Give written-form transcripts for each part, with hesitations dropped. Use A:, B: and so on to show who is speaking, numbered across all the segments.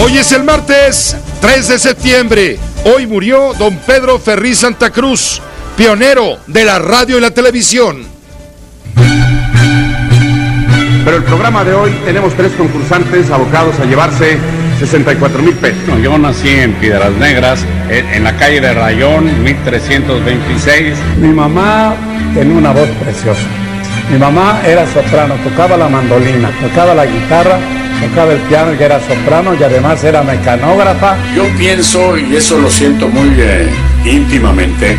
A: Hoy es el martes 3 de septiembre. Hoy murió don Pedro Ferriz Santa Cruz, pionero de la radio y la televisión.
B: Pero el programa de hoy tenemos 3 concursantes abocados a llevarse 64,000 pesos.
C: Yo nací en Piedras Negras, en la calle de Rayón, 1326.
D: Mi mamá tenía una voz preciosa. Mi mamá era soprano, tocaba la mandolina, tocaba la guitarra, tocaba el piano, que era soprano y además era mecanógrafa.
E: Yo pienso, y eso lo siento muy íntimamente,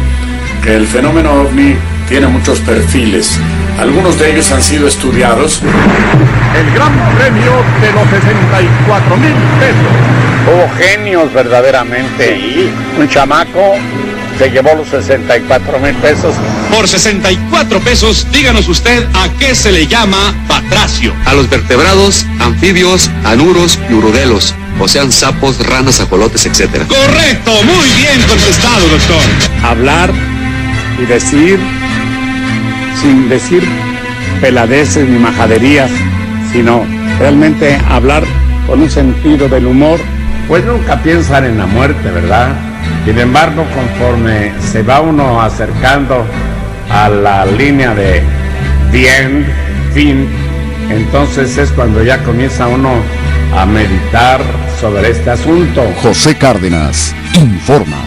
E: que el fenómeno OVNI tiene muchos perfiles. Algunos de ellos han sido estudiados.
B: El gran premio de los 64,000 pesos.
C: Hubo genios verdaderamente.
E: Sí.
C: Un chamaco se llevó los 64,000 pesos.
F: Por 64 pesos, díganos usted a qué se le llama batracio.
G: A los vertebrados, anfibios, anuros y urodelos, o sean sapos, ranas, ajolotes, etc.
F: Correcto, muy bien contestado, doctor.
D: Hablar y decir, sin decir peladeces ni majaderías, sino realmente hablar con un sentido del humor.
C: Pues nunca piensan en la muerte, ¿verdad? Sin embargo, conforme se va uno acercando a la línea de the end, fin, entonces es cuando ya comienza uno a meditar sobre este asunto.
H: José Cárdenas informa.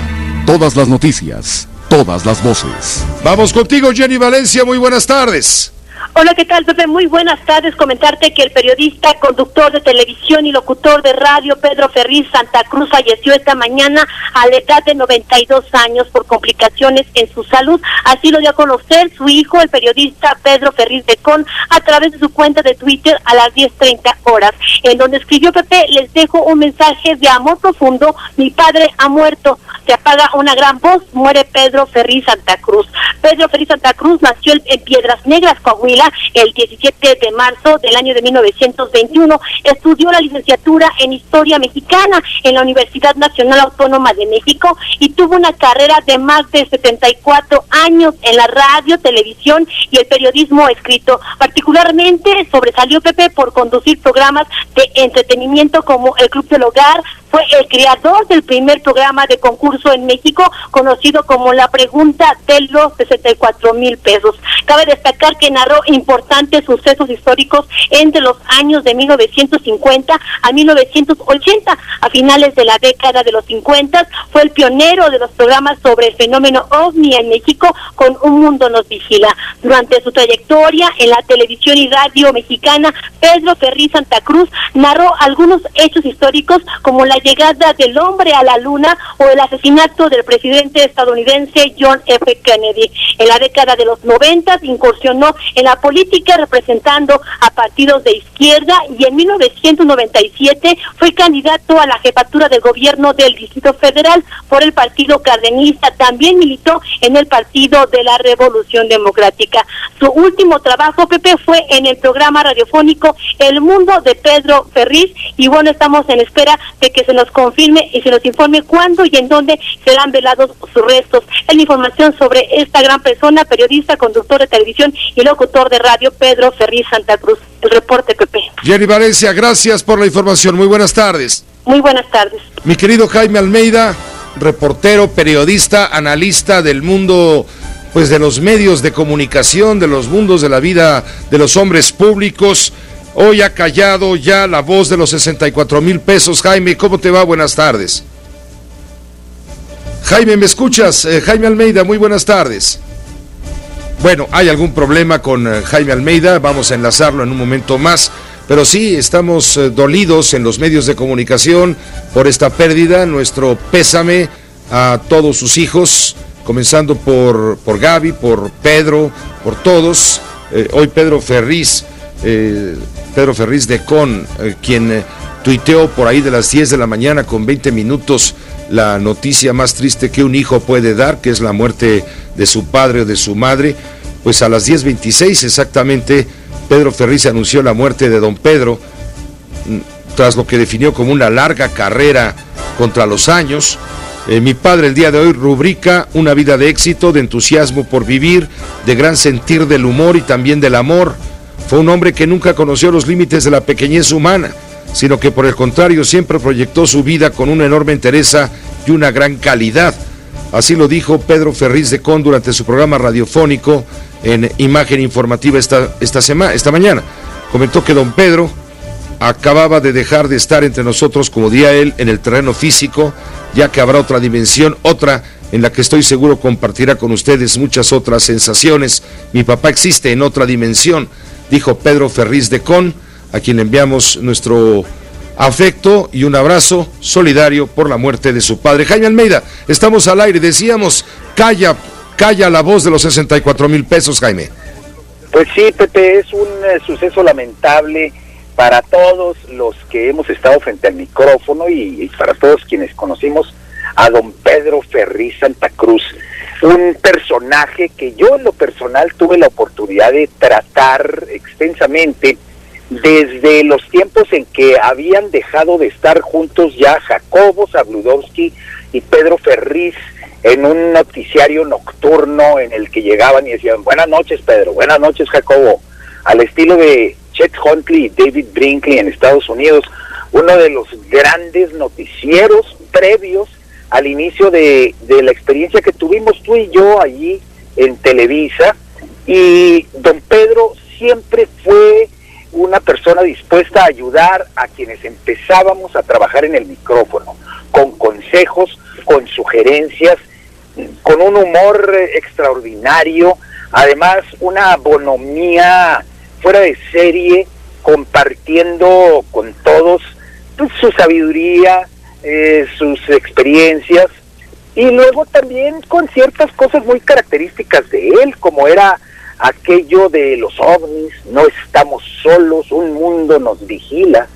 H: Todas las noticias, todas las voces.
A: Vamos contigo, Jenny Valencia, muy buenas tardes.
I: Hola, ¿qué tal, Pepe? Muy buenas tardes. Comentarte que el periodista, conductor de televisión y locutor de radio Pedro Ferriz Santa Cruz falleció esta mañana a la edad de 92 años por complicaciones en su salud. Así lo dio a conocer su hijo, el periodista Pedro Ferriz de Con, a través de su cuenta de Twitter a las 10:30 horas, en donde escribió: Pepe, les dejo un mensaje de amor profundo. Mi padre ha muerto. Se apaga una gran voz, muere Pedro Ferriz Santa Cruz. Pedro Ferriz Santa Cruz nació en Piedras Negras, Coahuila, el 17 de marzo del año de 1921. Estudió la licenciatura en Historia Mexicana en la Universidad Nacional Autónoma de México y tuvo una carrera de más de 74 años en la radio, televisión y el periodismo escrito. Particularmente sobresalió, Pepe, por conducir programas de entretenimiento como El Club del Hogar. Fue el creador del primer programa de concurso en México, conocido como La Pregunta de los 64,000 pesos. Cabe destacar que narró importantes sucesos históricos entre los años de 1950 a 1980. A finales de la década de los 50, fue el pionero de los programas sobre el fenómeno OVNI en México con Un Mundo Nos Vigila. Durante su trayectoria en la televisión y radio mexicana, Pedro Ferriz Santa Cruz narró algunos hechos históricos como la llegada del hombre a la luna o el asesinato del presidente estadounidense John F. Kennedy. En la década de los 90 incursionó en la política representando a partidos de izquierda y en 1997 fue candidato a la jefatura del gobierno del Distrito Federal por el Partido Cardenista. También militó en el Partido de la Revolución Democrática. Su último trabajo, Pepe, fue en el programa radiofónico El Mundo de Pedro Ferriz, y bueno, estamos en espera de que se nos confirme y se nos informe cuándo y en dónde serán velados sus restos. Es la información sobre esta gran persona, periodista, conductor de televisión y locutor de radio, Pedro Ferriz Santa Cruz. El reporte, Pepe.
A: Jenny Valencia, gracias por la información. Muy buenas tardes.
I: Muy buenas tardes.
A: Mi querido Jaime Almeida, reportero, periodista, analista del mundo, pues de los medios de comunicación, de los mundos de la vida de los hombres públicos. Hoy ha callado ya la voz de los 64,000 pesos. Jaime, ¿cómo te va? Buenas tardes. Jaime, ¿me escuchas? Jaime Almeida, muy buenas tardes. Bueno, hay algún problema con Jaime Almeida, vamos a enlazarlo en un momento más, pero sí, estamos dolidos en los medios de comunicación por esta pérdida. Nuestro pésame a todos sus hijos, comenzando por Gaby, por Pedro, por todos. Hoy Pedro Ferriz de Con, quien tuiteó por ahí de las 10 de la mañana con 20 minutos la noticia más triste que un hijo puede dar, que es la muerte de su padre o de su madre. Pues a las 10:26 exactamente, Pedro Ferriz anunció la muerte de don Pedro, tras lo que definió como una larga carrera contra los años. Mi padre el día de hoy rubrica una vida de éxito, de entusiasmo por vivir, de gran sentir del humor y también del amor. Fue un hombre que nunca conoció los límites de la pequeñez humana. sino que por el contrario siempre proyectó su vida con una enorme entereza y una gran calidad. Así lo dijo Pedro Ferriz de Con durante su programa radiofónico en Imagen Informativa esta mañana. Comentó que don Pedro acababa de dejar de estar entre nosotros, como diría él, en el terreno físico, ya que habrá otra dimensión, otra en la que estoy seguro compartirá con ustedes muchas otras sensaciones. Mi papá existe en otra dimensión, dijo Pedro Ferriz de Con, a quien le enviamos nuestro afecto y un abrazo solidario por la muerte de su padre. Jaime Almeida, estamos al aire, decíamos, calla la voz de los 64,000 pesos, Jaime.
J: Pues sí, Pepe, es un suceso lamentable para todos los que hemos estado frente al micrófono y para todos quienes conocimos a don Pedro Ferriz Santa Cruz, un personaje que yo en lo personal tuve la oportunidad de tratar extensamente desde los tiempos en que habían dejado de estar juntos ya Jacobo Zabludovsky y Pedro Ferriz en un noticiario nocturno en el que llegaban y decían: buenas noches Pedro, buenas noches Jacobo, al estilo de Chet Huntley y David Brinkley en Estados Unidos, uno de los grandes noticieros previos al inicio de la experiencia que tuvimos tú y yo allí en Televisa. Y don Pedro siempre fue una persona dispuesta a ayudar a quienes empezábamos a trabajar en el micrófono, con consejos, con sugerencias, con un humor extraordinario, además una bonomía fuera de serie, compartiendo con todos pues, su sabiduría, sus experiencias, y luego también con ciertas cosas muy características de él, como era aquello de los ovnis, no estamos solos, un mundo nos vigila,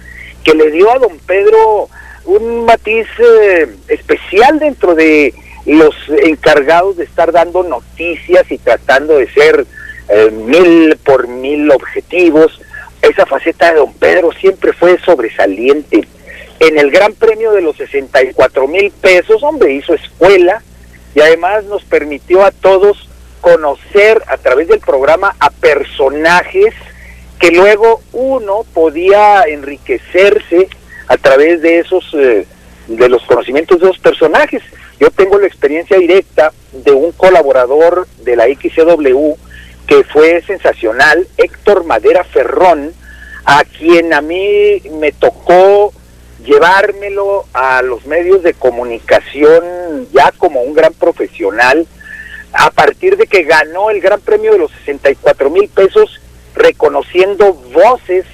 J: que le dio a don Pedro un matiz especial dentro de los encargados de estar dando noticias y tratando de ser 1000 por 1000 objetivos. Esa faceta de don Pedro siempre fue sobresaliente. En el Gran Premio de los 64,000 pesos, hombre, hizo escuela y además nos permitió a todos conocer a través del programa a personajes que luego uno podía enriquecerse a través de esos de los conocimientos de esos personajes. Yo tengo la experiencia directa de un colaborador de la XCW que fue sensacional, Héctor Madera Ferrón, a quien a mí me tocó llevármelo a los medios de comunicación ya como un gran profesional, a partir de que ganó el Gran Premio de los 64,000 pesos, reconociendo voces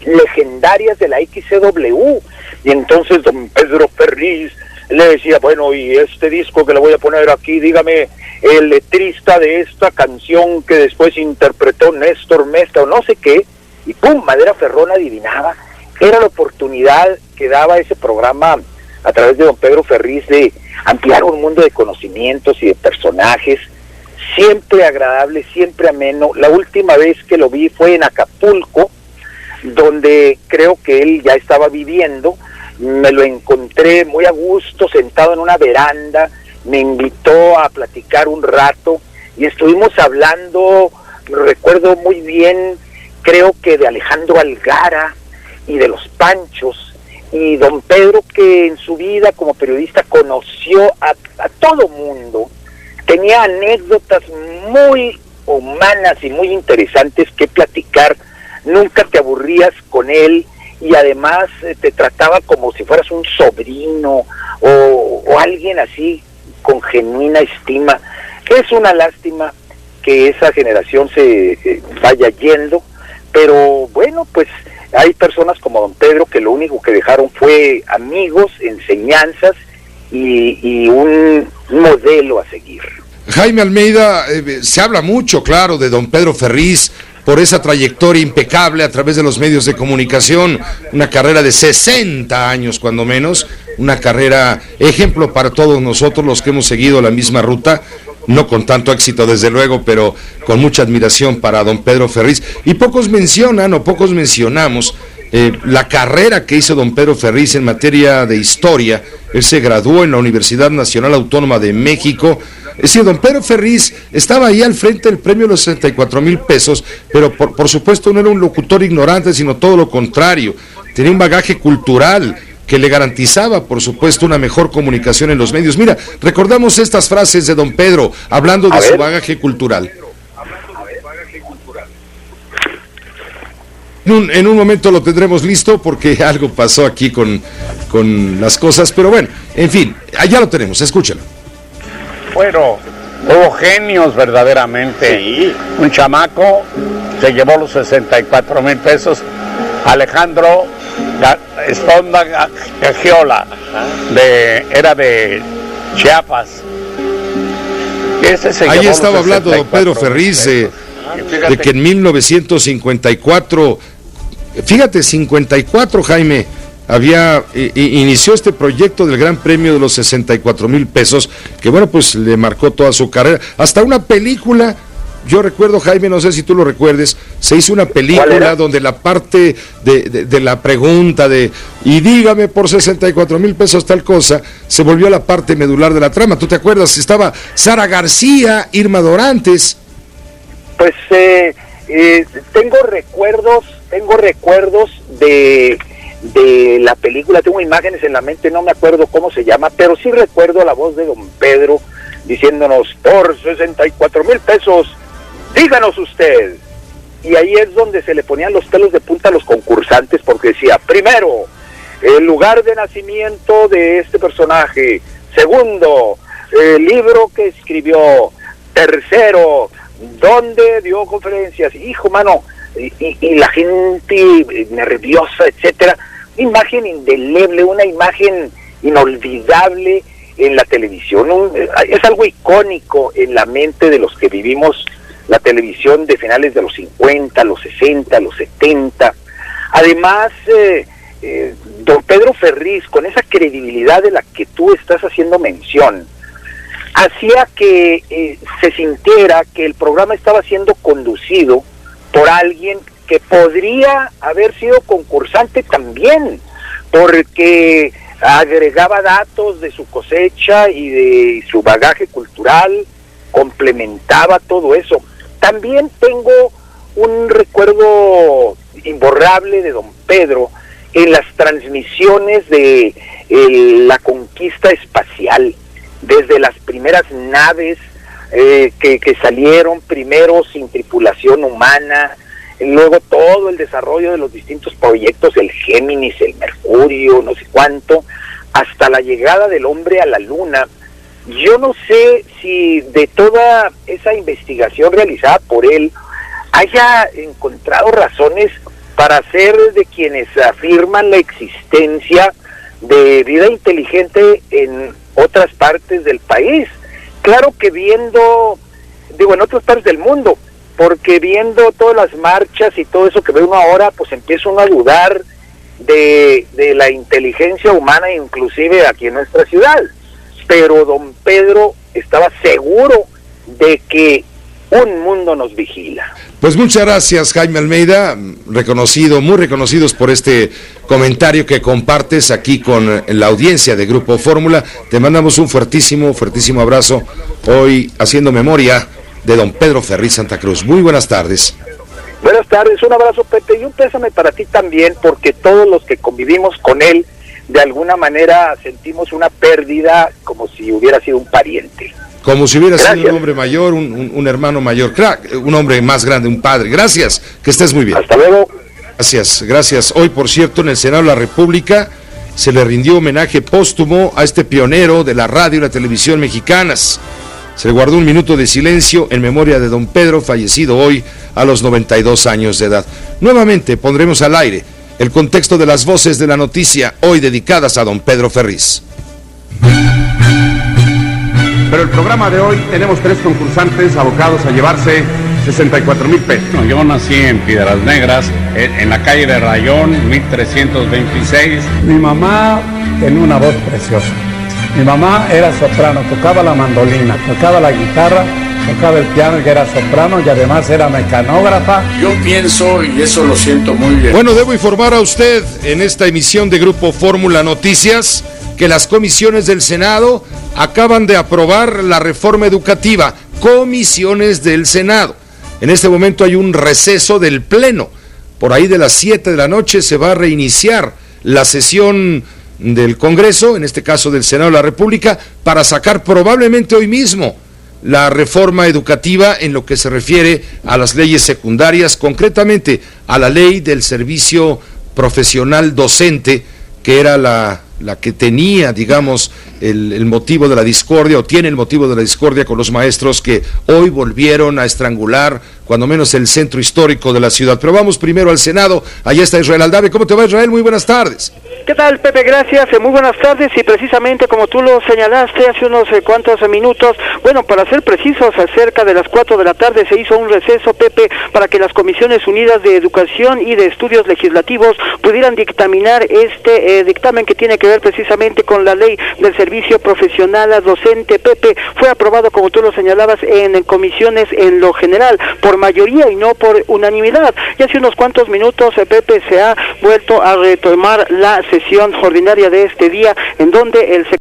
J: legendarias de la XCW. Y entonces don Pedro Ferriz le decía: bueno, y este disco que le voy a poner aquí, dígame el letrista de esta canción que después interpretó Néstor Mesta o no sé qué, y pum, Madera Ferrón adivinaba. Era la oportunidad que daba ese programa a través de don Pedro Ferriz de ampliar un mundo de conocimientos y de personajes, siempre agradable, siempre ameno. La última vez que lo vi fue en Acapulco, donde creo que él ya estaba viviendo. Me lo encontré muy a gusto, sentado en una veranda, me invitó a platicar un rato y estuvimos hablando, recuerdo muy bien, creo que de Alejandro Algara y de los Panchos, y don Pedro, que en su vida como periodista conoció a todo mundo, tenía anécdotas muy humanas y muy interesantes que platicar, nunca te aburrías con él, y además te trataba como si fueras un sobrino o alguien así con genuina estima. Es una lástima que esa generación se vaya yendo, pero bueno, pues hay personas como don Pedro que lo único que dejaron fue amigos, enseñanzas y un modelo a seguir.
A: Jaime Almeida, se habla mucho, claro, de don Pedro Ferriz por esa trayectoria impecable a través de los medios de comunicación, una carrera de 60 años cuando menos, una carrera ejemplo para todos nosotros los que hemos seguido la misma ruta, no con tanto éxito desde luego, pero con mucha admiración para don Pedro Ferriz. Y pocos mencionan o pocos mencionamos la carrera que hizo don Pedro Ferriz en materia de historia. Él se graduó en la Universidad Nacional Autónoma de México Es decir, don Pedro Ferriz estaba ahí al frente del premio de los 64,000 pesos, pero por supuesto no era un locutor ignorante, sino todo lo contrario. Tenía un bagaje cultural que le garantizaba, por supuesto, una mejor comunicación en los medios. Mira, recordamos estas frases de don Pedro, hablando de su bagaje cultural. En un momento lo tendremos listo porque algo pasó aquí con las cosas, pero bueno, en fin, allá lo tenemos, escúchalo.
C: Bueno, hubo genios verdaderamente. Sí. Un chamaco se llevó los 64,000 pesos, Alejandro Esponda Gagiola, era de Chiapas.
A: Ahí estaba hablando don Pedro Ferriz de que en 1954, fíjate, 54, Jaime, inició este proyecto del Gran Premio de los 64,000 pesos, que bueno, pues le marcó toda su carrera, hasta una película. Yo recuerdo, Jaime, no sé si tú lo recuerdes, se hizo una película donde la parte de la pregunta y dígame por 64,000 pesos tal cosa, se volvió la parte medular de la trama. ¿Tú te acuerdas? Estaba Sara García, Irma Dorantes.
J: Pues tengo recuerdos de la película, tengo imágenes en la mente, no me acuerdo cómo se llama, pero sí recuerdo la voz de don Pedro diciéndonos, por 64,000 pesos, díganos usted. Y ahí es donde se le ponían los pelos de punta a los concursantes, porque decía, primero, el lugar de nacimiento de este personaje, segundo, el libro que escribió, tercero, dónde dio conferencias, hijo, mano, y la gente nerviosa, etcétera. Una imagen indeleble, una imagen inolvidable en la televisión, es algo icónico en la mente de los que vivimos la televisión de finales de los 50, los 60, los 70. Además, don Pedro Ferriz, con esa credibilidad de la que tú estás haciendo mención, hacía que se sintiera que el programa estaba siendo conducido por alguien que podría haber sido concursante también, porque agregaba datos de su cosecha y de su bagaje cultural, complementaba todo eso. También tengo un recuerdo imborrable de don Pedro en las transmisiones de la conquista espacial, desde las primeras naves que salieron primero sin tripulación humana, luego todo el desarrollo de los distintos proyectos, el Géminis, el Mercurio, no sé cuánto, hasta la llegada del hombre a la luna. Yo no sé si de toda esa investigación realizada por él haya encontrado razones para ser de quienes afirman la existencia de vida inteligente en otras partes del país. Claro que en otras partes del mundo, porque viendo todas las marchas y todo eso que ve uno ahora, pues empieza uno a dudar de la inteligencia humana, inclusive aquí en nuestra ciudad. Pero don Pedro estaba seguro de que un mundo nos vigila.
A: Pues muchas gracias, Jaime Almeida, muy reconocidos por este comentario que compartes aquí con la audiencia de Grupo Fórmula. Te mandamos un fuertísimo abrazo hoy haciendo memoria de don Pedro Ferriz Santa Cruz. Muy buenas tardes.
J: Buenas tardes, un abrazo, Pepe, y un pésame para ti también, porque todos los que convivimos con él, de alguna manera sentimos una pérdida como si hubiera sido un pariente.
A: Como si hubiera sido un hombre mayor, un hermano mayor, un hombre más grande, un padre. Gracias, que estés muy bien.
J: Hasta luego.
A: Gracias. Hoy, por cierto, en el Senado de la República se le rindió homenaje póstumo a este pionero de la radio y la televisión mexicanas. Se le guardó un minuto de silencio en memoria de don Pedro, fallecido hoy a los 92 años de edad. Nuevamente pondremos al aire el contexto de las voces de la noticia, hoy dedicadas a don Pedro Ferriz.
B: Pero el programa de hoy tenemos 3 concursantes abocados a llevarse 64,000 pesos.
C: No, yo nací en Piedras Negras, en la calle de Rayón, 1326.
D: Mi mamá tenía una voz preciosa. Mi mamá era soprano, tocaba la mandolina, tocaba la guitarra, tocaba el piano, que era soprano y además era mecanógrafa.
E: Yo pienso, y eso lo siento muy bien.
A: Bueno, debo informar a usted en esta emisión de Grupo Fórmula Noticias que las comisiones del Senado acaban de aprobar la reforma educativa. Comisiones del Senado. En este momento hay un receso del Pleno. Por ahí de las 7 de la noche se va a reiniciar la sesión del Congreso, en este caso del Senado de la República, para sacar probablemente hoy mismo la reforma educativa en lo que se refiere a las leyes secundarias, concretamente a la ley del servicio profesional docente, que era la que tenía, digamos, el motivo de la discordia, o tiene el motivo de la discordia con los maestros que hoy volvieron a estrangular, cuando menos, el centro histórico de la ciudad. Pero vamos primero al Senado. Allá está Israel Aldave. ¿Cómo te va, Israel? Muy buenas tardes.
K: ¿Qué tal, Pepe? Gracias, muy buenas tardes. Y precisamente como tú lo señalaste hace unos cuantos minutos, bueno, para ser precisos, cerca de las 4 de la tarde se hizo un receso, Pepe, para que las Comisiones Unidas de Educación y de Estudios Legislativos pudieran dictaminar este dictamen que tiene que ver precisamente con la ley del servicio profesional docente. Pepe, fue aprobado, como tú lo señalabas, en comisiones en lo general, por mayoría y no por unanimidad. Y hace unos cuantos minutos, Pepe, se ha vuelto a retomar la sesión ordinaria de este día, en donde el